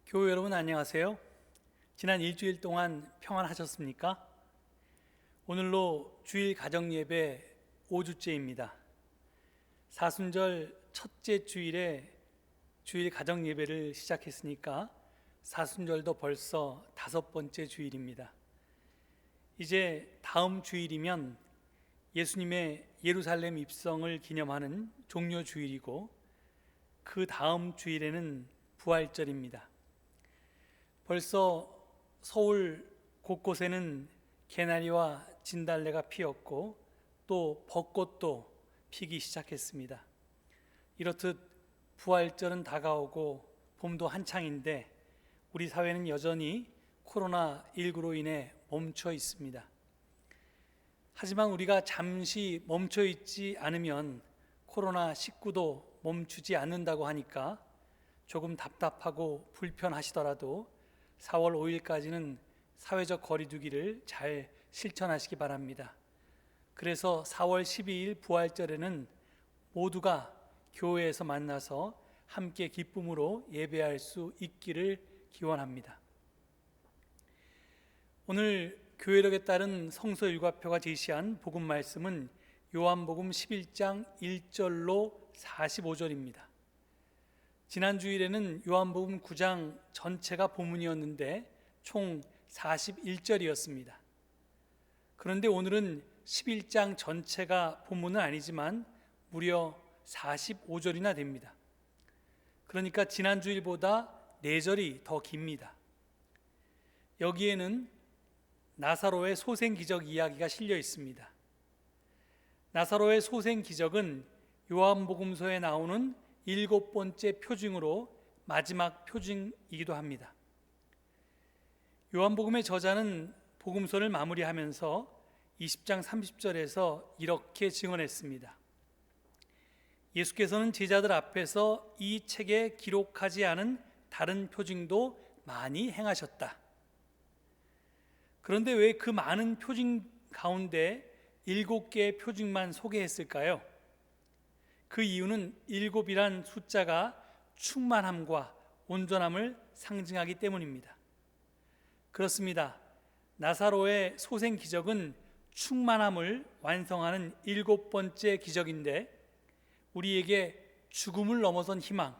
교회 여러분 안녕하세요. 지난 일주일 동안 평안하셨습니까? 오늘로 주일 가정예배 5주째입니다. 사순절 첫째 주일에 주일 가정예배를 시작했으니까 사순절도 벌써 5번째 주일입니다. 이제 다음 주일이면 예수님의 예루살렘 입성을 기념하는 종려 주일이고 그 다음 주일에는 부활절입니다. 벌써 서울 곳곳에는 개나리와 진달래가 피었고 또 벚꽃도 피기 시작했습니다. 이렇듯 부활절은 다가오고 봄도 한창인데 우리 사회는 여전히 코로나19로 인해 멈춰 있습니다. 하지만 우리가 잠시 멈춰 있지 않으면 코로나19도 멈추지 않는다고 하니까 조금 답답하고 불편하시더라도 4월 5일까지는 사회적 거리 두기를 잘 실천하시기 바랍니다. 그래서 4월 12일 부활절에는 모두가 교회에서 만나서 함께 기쁨으로 예배할 수 있기를 기원합니다. 오늘 교회력에 따른 성서일과표가 제시한 복음 말씀은 요한복음 11장 1절로 45절입니다. 지난 주일에는 요한복음 9장 전체가 본문이었는데 총 41절이었습니다. 그런데 오늘은 11장 전체가 본문은 아니지만 무려 45절이나 됩니다. 그러니까 지난 주일보다 4절이 더 깁니다. 여기에는 나사로의 소생기적 이야기가 실려 있습니다. 나사로의 소생기적은 요한복음서에 나오는 7번째 표징으로 마지막 표징이기도 합니다. 요한복음의 저자는 복음서를 마무리하면서 20장 30절에서 이렇게 증언했습니다. 예수께서는 제자들 앞에서 이 책에 기록하지 않은 다른 표징도 많이 행하셨다. 그런데 왜 그 많은 표징 가운데 7개의 표징만 소개했을까요? 그 이유는 7이란 숫자가 충만함과 온전함을 상징하기 때문입니다. 그렇습니다. 나사로의 소생 기적은 충만함을 완성하는 7번째 기적인데 우리에게 죽음을 넘어선 희망,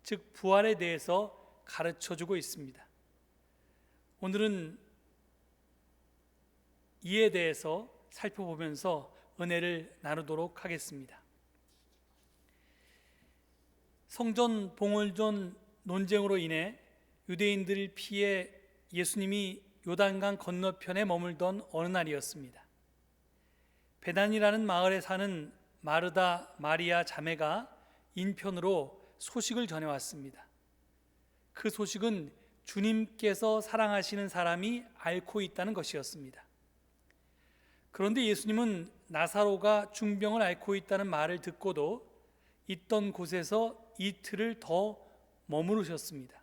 즉 부활에 대해서 가르쳐주고 있습니다. 오늘은 이에 대해서 살펴보면서 은혜를 나누도록 하겠습니다. 성전 봉헌전 논쟁으로 인해 유대인들을 피해 예수님이 요단강 건너편에 머물던 어느 날이었습니다. 베단이라는 마을에 사는 마르다, 마리아 자매가 인편으로 소식을 전해왔습니다. 그 소식은 주님께서 사랑하시는 사람이 앓고 있다는 것이었습니다. 그런데 예수님은 나사로가 중병을 앓고 있다는 말을 듣고도 있던 곳에서 이틀을 더 머무르셨습니다.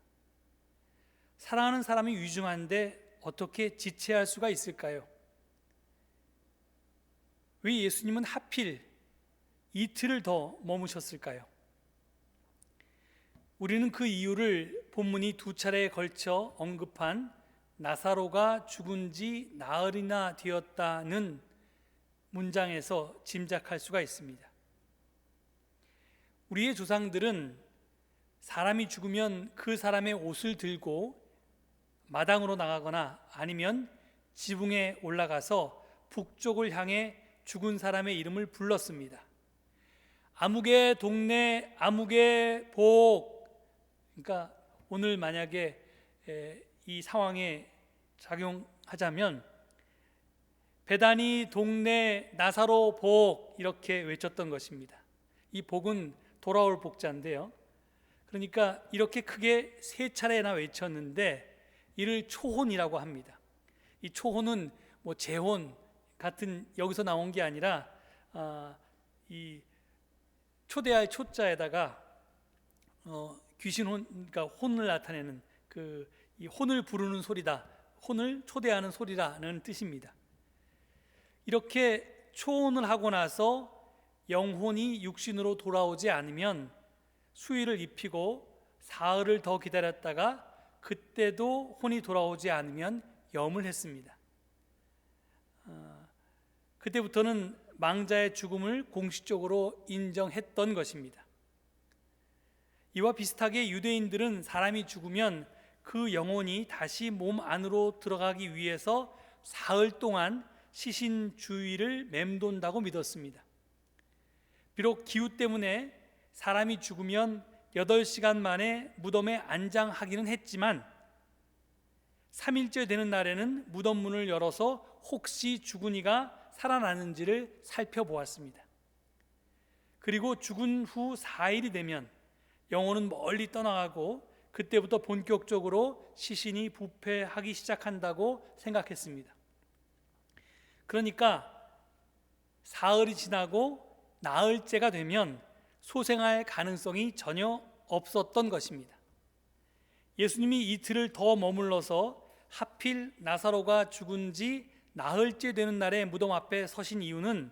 사랑하는 사람이 위중한데 어떻게 지체할 수가 있을까요? 왜 예수님은 하필 이틀을 더 머무셨을까요? 우리는 그 이유를 본문이 2차례에 걸쳐 언급한 나사로가 죽은 지 나흘이나 되었다는 문장에서 짐작할 수가 있습니다. 우리의 조상들은 사람이 죽으면 그 사람의 옷을 들고 마당으로 나가거나 아니면 지붕에 올라가서 북쪽을 향해 죽은 사람의 이름을 불렀습니다. 아무개 동네 아무개 복. 그러니까 오늘 만약에 이 상황에 작용하자면 베다니 동네 나사로 복 이렇게 외쳤던 것입니다. 이 복은 돌아올 복자인데요. 그러니까 이렇게 크게 3차례나 외쳤는데 이를 초혼이라고 합니다. 이 초혼은 뭐 재혼 같은 여기서 나온 게 아니라 이 초대할 초자에다가 귀신혼, 그러니까 혼을 나타내는 이 혼을 부르는 소리다, 혼을 초대하는 소리라는 뜻입니다. 이렇게 초혼을 하고 나서 영혼이 육신으로 돌아오지 않으면 수의를 입히고 사흘을 더 기다렸다가 그때도 혼이 돌아오지 않으면 염을 했습니다. 그때부터는 망자의 죽음을 공식적으로 인정했던 것입니다. 이와 비슷하게 유대인들은 사람이 죽으면 그 영혼이 다시 몸 안으로 들어가기 위해서 사흘 동안 시신 주위를 맴돈다고 믿었습니다. 비록 기후 때문에 사람이 죽으면 8시간 만에 무덤에 안장하기는 했지만 3일째 되는 날에는 무덤 문을 열어서 혹시 죽은 이가 살아나는지를 살펴보았습니다. 그리고 죽은 후 4일이 되면 영혼은 멀리 떠나가고 그때부터 본격적으로 시신이 부패하기 시작한다고 생각했습니다. 그러니까 사흘이 지나고 나흘째가 되면 소생할 가능성이 전혀 없었던 것입니다. 예수님이 이틀을 더 머물러서 하필 나사로가 죽은 지 나흘째 되는 날에 무덤 앞에 서신 이유는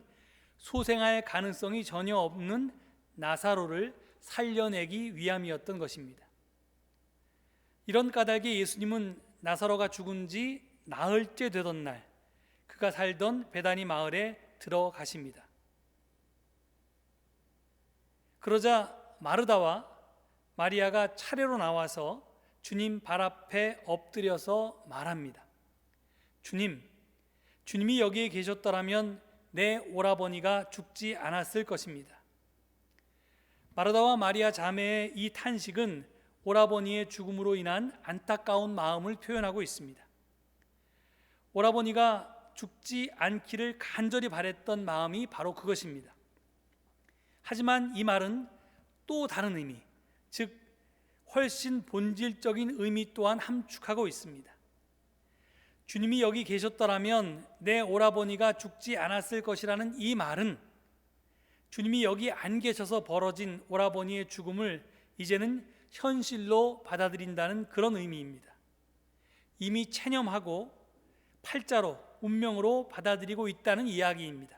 소생할 가능성이 전혀 없는 나사로를 살려내기 위함이었던 것입니다. 이런 까닭에 예수님은 나사로가 죽은 지 나흘째 되던 날 그가 살던 베다니 마을에 들어가십니다. 그러자 마르다와 마리아가 차례로 나와서 주님 발 앞에 엎드려서 말합니다. 주님이 여기에 계셨더라면 내 오라버니가 죽지 않았을 것입니다. 마르다와 마리아 자매의 이 탄식은 오라버니의 죽음으로 인한 안타까운 마음을 표현하고 있습니다. 오라버니가 죽지 않기를 간절히 바랬던 마음이 바로 그것입니다. 하지만 이 말은 또 다른 의미, 즉 훨씬 본질적인 의미 또한 함축하고 있습니다. 주님이 여기 계셨더라면 내 오라버니가 죽지 않았을 것이라는 이 말은 주님이 여기 안 계셔서 벌어진 오라버니의 죽음을 이제는 현실로 받아들인다는 그런 의미입니다. 이미 체념하고 팔자로 운명으로 받아들이고 있다는 이야기입니다.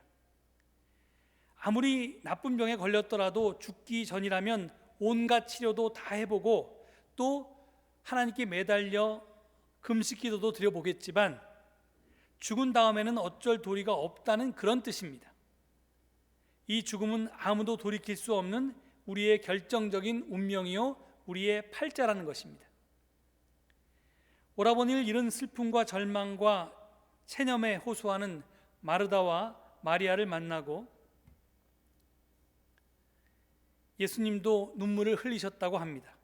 아무리 나쁜 병에 걸렸더라도 죽기 전이라면 온갖 치료도 다 해보고 또 하나님께 매달려 금식 기도도 드려보겠지만 죽은 다음에는 어쩔 도리가 없다는 그런 뜻입니다. 이 죽음은 아무도 돌이킬 수 없는 우리의 결정적인 운명이요 우리의 팔자라는 것입니다. 오라버니를 잃은 슬픔과 절망과 체념에 호소하는 마르다와 마리아를 만나고 예수님도 눈물을 흘리셨다고 합니다.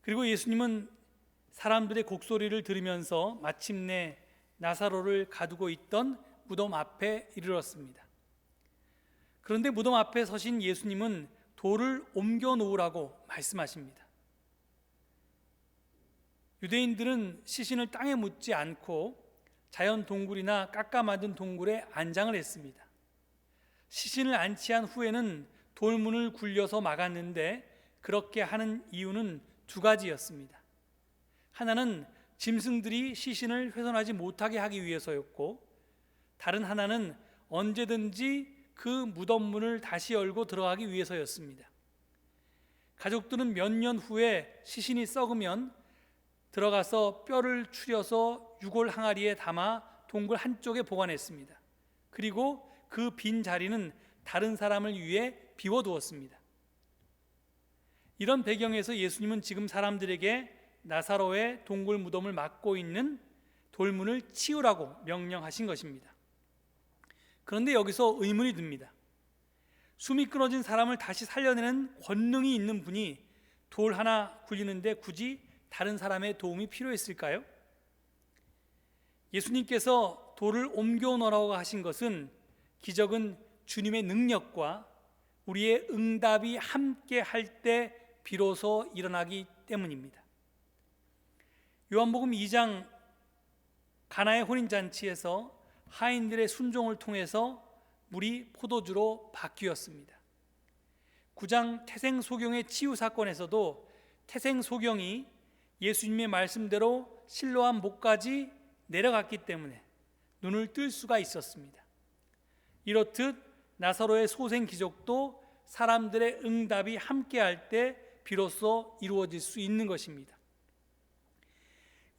그리고 예수님은 사람들의 곡소리를 들으면서 마침내 나사로를 가두고 있던 무덤 앞에 이르렀습니다. 그런데 무덤 앞에 서신 예수님은 돌을 옮겨 놓으라고 말씀하십니다. 유대인들은 시신을 땅에 묻지 않고 자연 동굴이나 깎아 만든 동굴에 안장을 했습니다. 시신을 안치한 후에는 돌문을 굴려서 막았는데 그렇게 하는 이유는 두 가지였습니다. 하나는 짐승들이 시신을 훼손하지 못하게 하기 위해서였고 다른 하나는 언제든지 그 무덤 문을 다시 열고 들어가기 위해서였습니다. 가족들은 몇 년 후에 시신이 썩으면 들어가서 뼈를 추려서 유골 항아리에 담아 동굴 한쪽에 보관했습니다. 그리고 그 빈 자리는 다른 사람을 위해 비워두었습니다. 이런 배경에서 예수님은 지금 사람들에게 나사로의 동굴 무덤을 막고 있는 돌문을 치우라고 명령하신 것입니다. 그런데 여기서 의문이 듭니다. 숨이 끊어진 사람을 다시 살려내는 권능이 있는 분이 돌 하나 굴리는데 굳이 다른 사람의 도움이 필요했을까요? 예수님께서 돌을 옮겨 놓으라고 하신 것은 기적은 주님의 능력과 우리의 응답이 함께 할 때 비로소 일어나기 때문입니다. 요한복음 2장 가나의 혼인잔치에서 하인들의 순종을 통해서 물이 포도주로 바뀌었습니다. 9장 태생소경의 치유 사건에서도 태생소경이 예수님의 말씀대로 실로암 목까지 내려갔기 때문에 눈을 뜰 수가 있었습니다. 이렇듯 나사로의 소생 기적도 사람들의 응답이 함께할 때 비로소 이루어질 수 있는 것입니다.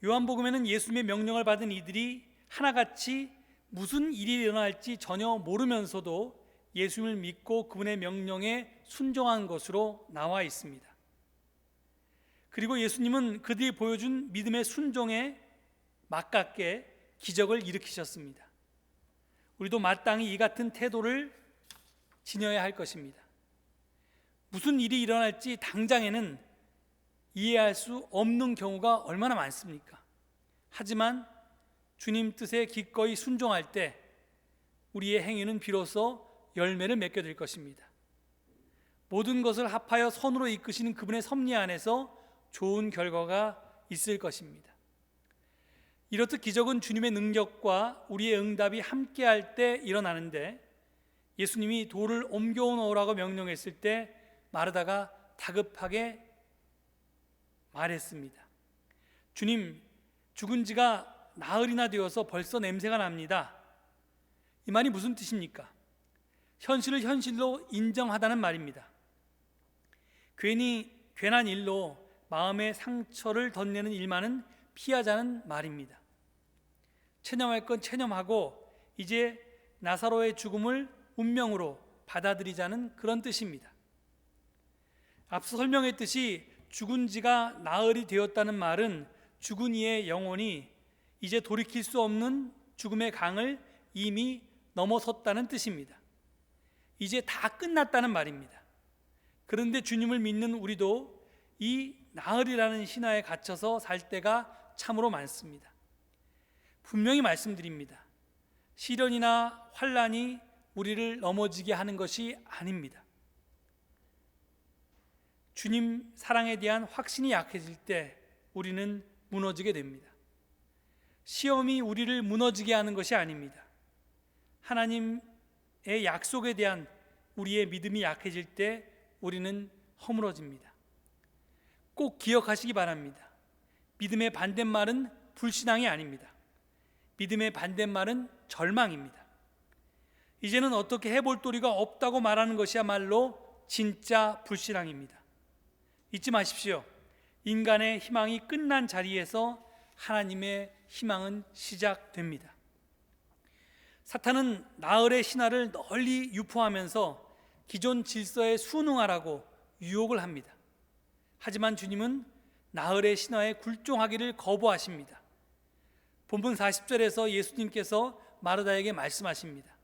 요한복음에는 예수님의 명령을 받은 이들이 하나같이 무슨 일이 일어날지 전혀 모르면서도 예수님을 믿고 그분의 명령에 순종한 것으로 나와 있습니다. 그리고 예수님은 그들이 보여준 믿음의 순종에 맞게 기적을 일으키셨습니다. 우리도 마땅히 이 같은 태도를 지녀야 할 것입니다. 무슨 일이 일어날지 당장에는 이해할 수 없는 경우가 얼마나 많습니까? 하지만 주님 뜻에 기꺼이 순종할 때 우리의 행위는 비로소 열매를 맺게 될 것입니다. 모든 것을 합하여 선으로 이끄시는 그분의 섭리 안에서 좋은 결과가 있을 것입니다. 이렇듯 기적은 주님의 능력과 우리의 응답이 함께할 때 일어나는데, 예수님이 돌을 옮겨오라고 명령했을 때 마르다가 다급하게 말했습니다. 주님, 죽은 지가 나흘이나 되어서 벌써 냄새가 납니다. 이 말이 무슨 뜻입니까? 현실을 현실로 인정하다는 말입니다. 괜한 일로 마음의 상처를 덧내는 일만은 피하자는 말입니다. 체념할 건 체념하고 이제 나사로의 죽음을 운명으로 받아들이자는 그런 뜻입니다. 앞서 설명했듯이 죽은 지가 나흘이 되었다는 말은 죽은 이의 영혼이 이제 돌이킬 수 없는 죽음의 강을 이미 넘어섰다는 뜻입니다. 이제 다 끝났다는 말입니다. 그런데 주님을 믿는 우리도 이 나흘이라는 신화에 갇혀서 살 때가 참으로 많습니다. 분명히 말씀드립니다. 시련이나 환난이 우리를 넘어지게 하는 것이 아닙니다. 주님 사랑에 대한 확신이 약해질 때 우리는 무너지게 됩니다. 시험이 우리를 무너지게 하는 것이 아닙니다. 하나님의 약속에 대한 우리의 믿음이 약해질 때 우리는 허물어집니다. 꼭 기억하시기 바랍니다. 믿음의 반대말은 불신앙이 아닙니다. 믿음의 반대말은 절망입니다. 이제는 어떻게 해볼 도리가 없다고 말하는 것이야말로 진짜 불신앙입니다. 잊지 마십시오. 인간의 희망이 끝난 자리에서 하나님의 희망은 시작됩니다. 사탄은 나흘의 신화를 널리 유포하면서 기존 질서에 순응하라고 유혹을 합니다. 하지만 주님은 나흘의 신화에 굴종하기를 거부하십니다. 본문 40절에서 예수님께서 마르다에게 말씀하십니다.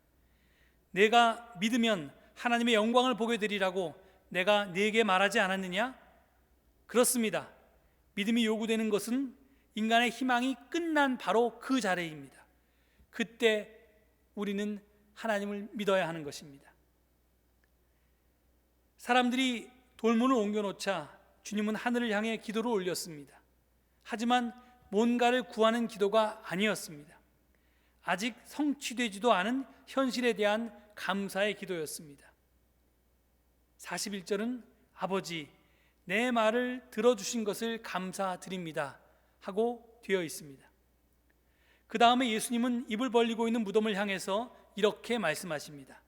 내가 믿으면 하나님의 영광을 보게 되리라고 내가 네게 말하지 않았느냐? 그렇습니다. 믿음이 요구되는 것은 인간의 희망이 끝난 바로 그 자리입니다. 그때 우리는 하나님을 믿어야 하는 것입니다. 사람들이 돌문을 옮겨놓자 주님은 하늘을 향해 기도를 올렸습니다. 하지만 뭔가를 구하는 기도가 아니었습니다. 아직 성취되지도 않은 현실에 대한 감사의 기도였습니다. 41절은 아버지, 내 말을 들어주신 것을 감사드립니다 하고 되어 있습니다. 그 다음에 예수님은 입을 벌리고 있는 무덤을 향해서 이렇게 말씀하십니다.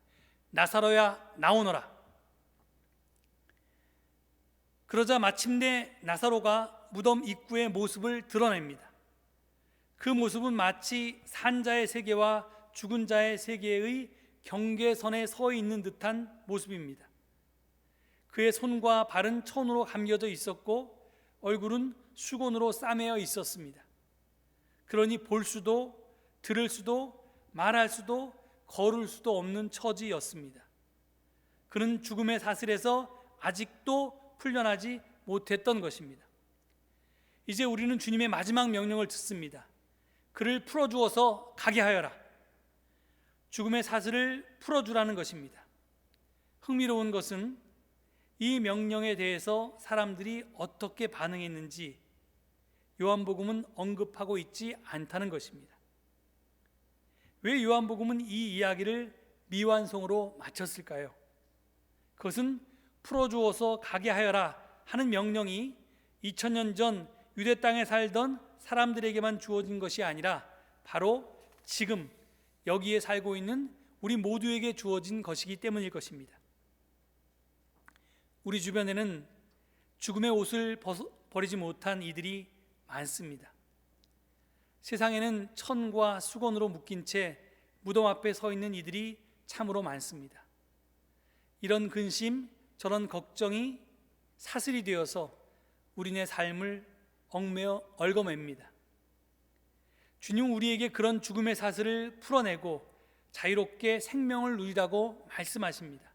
나사로야 나오너라. 그러자 마침내 나사로가 무덤 입구의 모습을 드러냅니다. 그 모습은 마치 산자의 세계와 죽은 자의 세계의 경계선에 서 있는 듯한 모습입니다. 그의 손과 발은 천으로 감겨져 있었고 얼굴은 수건으로 싸매어 있었습니다. 그러니 볼 수도 들을 수도 말할 수도 걸을 수도 없는 처지였습니다. 그는 죽음의 사슬에서 아직도 풀려나지 못했던 것입니다. 이제 우리는 주님의 마지막 명령을 듣습니다. 그를 풀어주어서 가게 하여라. 죽음의 사슬을 풀어주라는 것입니다. 흥미로운 것은 이 명령에 대해서 사람들이 어떻게 반응했는지 요한복음은 언급하고 있지 않다는 것입니다. 왜 요한복음은 이 이야기를 미완성으로 마쳤을까요? 그것은 풀어주어서 가게 하여라 하는 명령이 2000년 전 유대 땅에 살던 사람들에게만 주어진 것이 아니라 바로 지금 여기에 살고 있는 우리 모두에게 주어진 것이기 때문일 것입니다. 우리 주변에는 죽음의 옷을 버리지 못한 이들이 많습니다. 세상에는 천과 수건으로 묶인 채 무덤 앞에 서 있는 이들이 참으로 많습니다. 이런 근심, 저런 걱정이 사슬이 되어서 우리네 삶을 얽매어 얽어맵니다. 주님은 우리에게 그런 죽음의 사슬을 풀어내고 자유롭게 생명을 누리라고 말씀하십니다.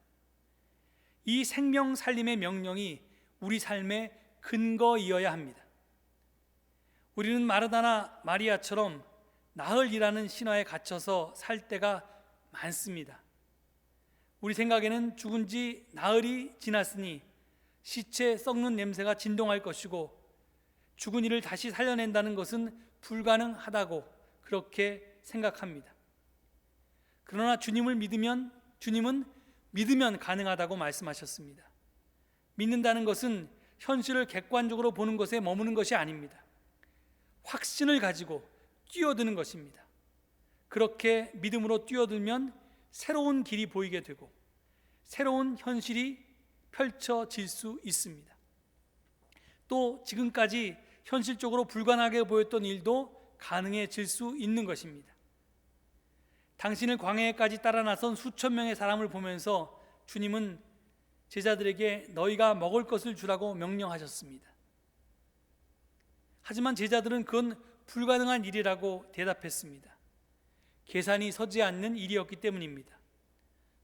이 생명 살림의 명령이 우리 삶의 근거이어야 합니다. 우리는 마르다나 마리아처럼 나흘이라는 신화에 갇혀서 살 때가 많습니다. 우리 생각에는 죽은 지 나흘이 지났으니 시체 썩는 냄새가 진동할 것이고 죽은 이를 다시 살려낸다는 것은 불가능하다고 그렇게 생각합니다. 그러나 주님은 믿으면 가능하다고 말씀하셨습니다. 믿는다는 것은 현실을 객관적으로 보는 것에 머무는 것이 아닙니다. 확신을 가지고 뛰어드는 것입니다. 그렇게 믿음으로 뛰어들면 새로운 길이 보이게 되고 새로운 현실이 펼쳐질 수 있습니다. 또 지금까지 현실적으로 불가능하게 보였던 일도 가능해질 수 있는 것입니다. 당신을 광야에까지 따라 나선 수천 명의 사람을 보면서 주님은 제자들에게 너희가 먹을 것을 주라고 명령하셨습니다. 하지만 제자들은 그건 불가능한 일이라고 대답했습니다. 계산이 서지 않는 일이었기 때문입니다.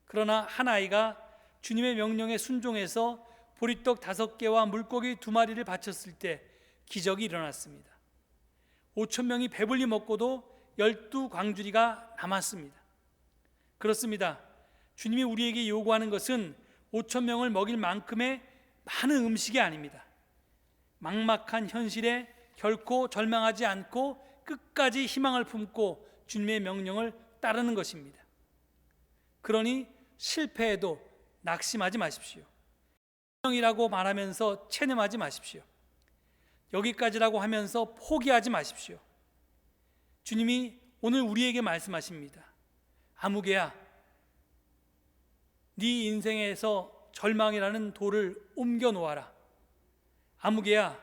그러나 한 아이가 주님의 명령에 순종해서 보리떡 5개와 물고기 2마리를 바쳤을 때 기적이 일어났습니다. 5천 명이 배불리 먹고도 12광주리가 남았습니다. 그렇습니다. 주님이 우리에게 요구하는 것은 5천 명을 먹일 만큼의 많은 음식이 아닙니다. 막막한 현실에 결코 절망하지 않고 끝까지 희망을 품고 주님의 명령을 따르는 것입니다. 그러니 실패해도 낙심하지 마십시오. 명이라고 말하면서 체념하지 마십시오. 여기까지라고 하면서 포기하지 마십시오. 주님이 오늘 우리에게 말씀하십니다. 아무개야, 네 인생에서 절망이라는 돌을 옮겨 놓아라. 아무개야,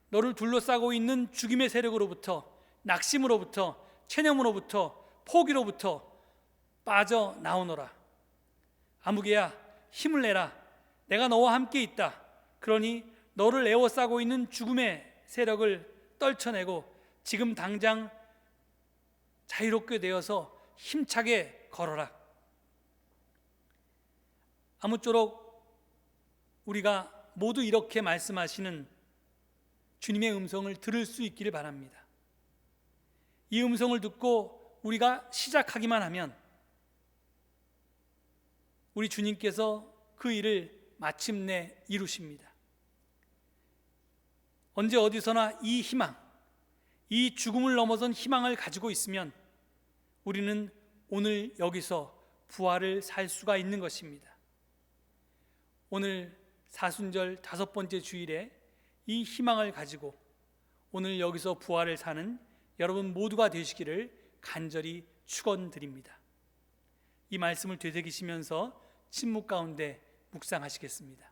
너를 둘러싸고 있는 죽임의 세력으로부터, 낙심으로부터, 체념으로부터, 포기로부터 빠져나오너라. 아무개야, 힘을 내라. 내가 너와 함께 있다. 그러니 너를 에워싸고 있는 죽음의 세력을 떨쳐내고 지금 당장 자유롭게 되어서 힘차게 걸어라. 아무쪼록 우리가 모두 이렇게 말씀하시는 주님의 음성을 들을 수 있기를 바랍니다. 이 음성을 듣고 우리가 시작하기만 하면 우리 주님께서 그 일을 마침내 이루십니다. 언제 어디서나 이 희망, 이 죽음을 넘어선 희망을 가지고 있으면 우리는 오늘 여기서 부활을 살 수가 있는 것입니다. 오늘 사순절 5번째 주일에 이 희망을 가지고 오늘 여기서 부활을 사는 여러분 모두가 되시기를 간절히 축원드립니다. 이 말씀을 되새기시면서 침묵 가운데 묵상하시겠습니다.